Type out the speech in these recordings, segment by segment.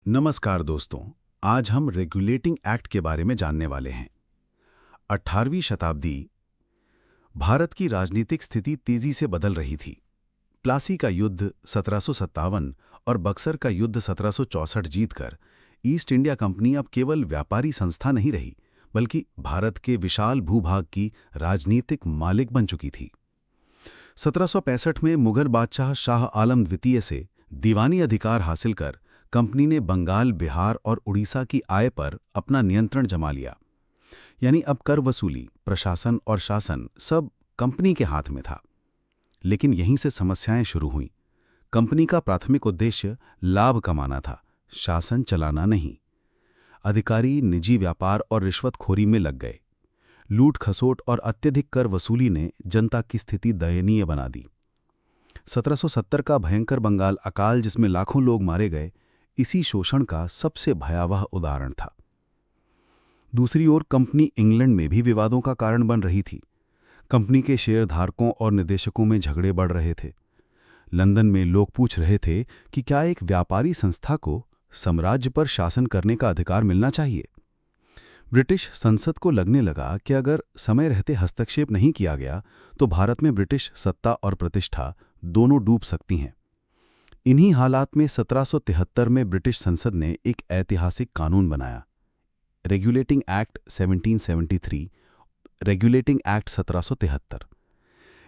नमस्कार दोस्तों, आज हम रेगुलेटिंग एक्ट के बारे में जानने वाले हैं। 18वीं शताब्दी भारत की राजनीतिक स्थिति तेजी से बदल रही थी। प्लासी का युद्ध 1757 और बक्सर का युद्ध 1764 जीतकर ईस्ट इंडिया कंपनी अब केवल व्यापारी संस्था नहीं रही, बल्कि भारत के विशाल भूभाग की राजनीतिक मालिक बन चुकी थी। 1765 में मुगल बादशाह शाह आलम द्वितीय से दीवानी अधिकार हासिल कर कंपनी ने बंगाल, बिहार और उड़ीसा की आय पर अपना नियंत्रण जमा लिया। यानी अब कर वसूली, प्रशासन और शासन सब कंपनी के हाथ में था। लेकिन यहीं से समस्याएं शुरू हुईं। कंपनी का प्राथमिक उद्देश्य लाभ कमाना था, शासन चलाना नहीं। अधिकारी निजी व्यापार और रिश्वतखोरी में लग गए। लूट खसोट और अत्यधिक कर वसूली ने जनता की स्थिति दयनीय बना दी। 1770 का भयंकर बंगाल अकाल, जिसमें लाखों लोग मारे गए, इसी शोषण का सबसे भयावह उदाहरण था। दूसरी ओर कंपनी इंग्लैंड में भी विवादों का कारण बन रही थी। कंपनी के शेयरधारकों और निदेशकों में झगड़े बढ़ रहे थे। लंदन में लोग पूछ रहे थे कि क्या एक व्यापारी संस्था को साम्राज्य पर शासन करने का अधिकार मिलना चाहिए। ब्रिटिश संसद को लगने लगा कि अगर समय रहते हस्तक्षेप नहीं किया गया तो भारत में ब्रिटिश सत्ता और प्रतिष्ठा दोनों डूब सकती हैं। इन्हीं हालात में 1773 में ब्रिटिश संसद ने एक ऐतिहासिक कानून बनाया, रेगुलेटिंग एक्ट 1773, रेगुलेटिंग एक्ट 1773।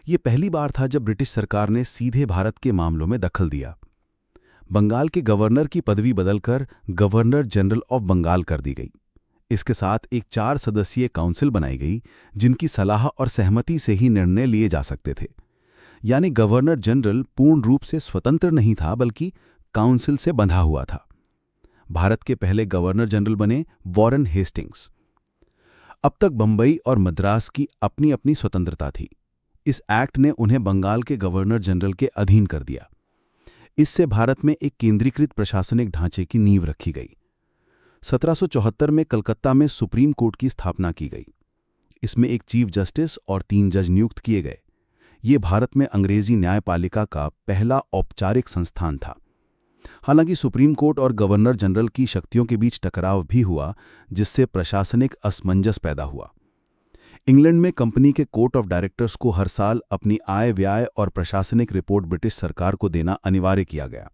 ये पहली बार था जब ब्रिटिश सरकार ने सीधे भारत के मामलों में दखल दिया। बंगाल के गवर्नर की पदवी बदलकर गवर्नर जनरल ऑफ बंगाल कर दी गई। इसके साथ एक 4 सदस्यीय काउंसिल बनाई गई, जिनकी सलाह और सहमति से ही निर्णय लिए जा सकते थे। यानी गवर्नर जनरल पूर्ण रूप से स्वतंत्र नहीं था, बल्कि काउंसिल से बंधा हुआ था। भारत के पहले गवर्नर जनरल बने वॉरेन हेस्टिंग्स। अब तक बंबई और मद्रास की अपनी अपनी स्वतंत्रता थी। इस एक्ट ने उन्हें बंगाल के गवर्नर जनरल के अधीन कर दिया। इससे भारत में एक केंद्रीकृत प्रशासनिक ढांचे की नींव रखी गई। 1774 में कलकत्ता में सुप्रीम कोर्ट की स्थापना की गई। इसमें एक चीफ जस्टिस और 3 जज नियुक्त किए गए। ये भारत में अंग्रेजी न्यायपालिका का पहला औपचारिक संस्थान था। हालांकि सुप्रीम कोर्ट और गवर्नर जनरल की शक्तियों के बीच टकराव भी हुआ, जिससे प्रशासनिक असमंजस पैदा हुआ। इंग्लैंड में कंपनी के कोर्ट ऑफ डायरेक्टर्स को हर साल अपनी आय व्यय और प्रशासनिक रिपोर्ट ब्रिटिश सरकार को देना अनिवार्य किया गया।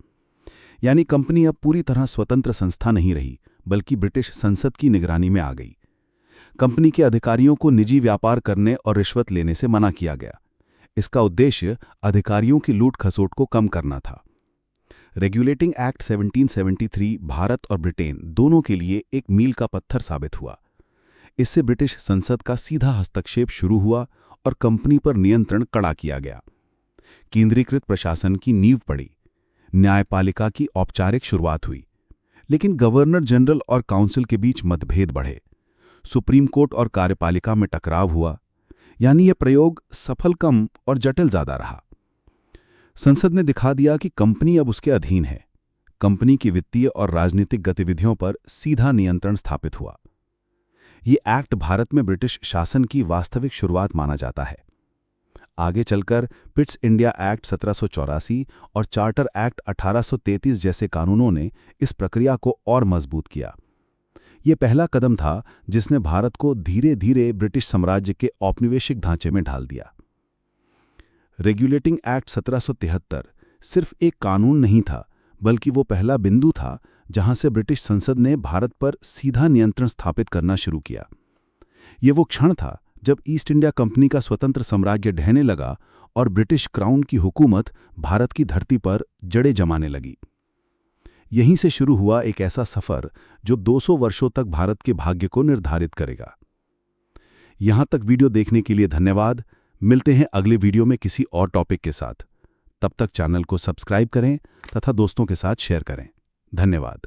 यानी कंपनी अब पूरी तरह स्वतंत्र संस्था नहीं रही, बल्कि ब्रिटिश संसद की निगरानी में आ गई। कंपनी के अधिकारियों को निजी व्यापार करने और रिश्वत लेने से मना किया गया। इसका उद्देश्य अधिकारियों की लूट खसोट को कम करना था। रेगुलेटिंग एक्ट 1773 भारत और ब्रिटेन दोनों के लिए एक मील का पत्थर साबित हुआ। इससे ब्रिटिश संसद का सीधा हस्तक्षेप शुरू हुआ और कंपनी पर नियंत्रण कड़ा किया गया। केंद्रीकृत प्रशासन की नींव पड़ी, न्यायपालिका की औपचारिक शुरुआत हुई। लेकिन गवर्नर जनरल और काउंसिल के बीच मतभेद बढ़े। सुप्रीम कोर्ट और कार्यपालिका में टकराव हुआ। यानी यह प्रयोग सफल कम और जटिल ज्यादा रहा। संसद ने दिखा दिया कि कंपनी अब उसके अधीन है। कंपनी की वित्तीय और राजनीतिक गतिविधियों पर सीधा नियंत्रण स्थापित हुआ। ये एक्ट भारत में ब्रिटिश शासन की वास्तविक शुरुआत माना जाता है। आगे चलकर पिट्स इंडिया एक्ट 1784 और चार्टर एक्ट 1833 जैसे कानूनों ने इस प्रक्रिया को और मजबूत किया। ये पहला कदम था जिसने भारत को धीरे धीरे ब्रिटिश साम्राज्य के औपनिवेशिक ढांचे में ढाल दिया। रेगुलेटिंग एक्ट 1773 सिर्फ एक कानून नहीं था, बल्कि वो पहला बिंदु था जहां से ब्रिटिश संसद ने भारत पर सीधा नियंत्रण स्थापित करना शुरू किया। ये वो क्षण था जब ईस्ट इंडिया कंपनी का स्वतंत्र साम्राज्य ढहने लगा और ब्रिटिश क्राउन की हुकूमत भारत की धरती पर जड़ें जमाने लगी। यहीं से शुरू हुआ एक ऐसा सफर जो 200 वर्षों तक भारत के भाग्य को निर्धारित करेगा। यहां तक वीडियो देखने के लिए धन्यवाद। मिलते हैं अगले वीडियो में किसी और टॉपिक के साथ। तब तक चैनल को सब्सक्राइब करें तथा दोस्तों के साथ शेयर करें। धन्यवाद।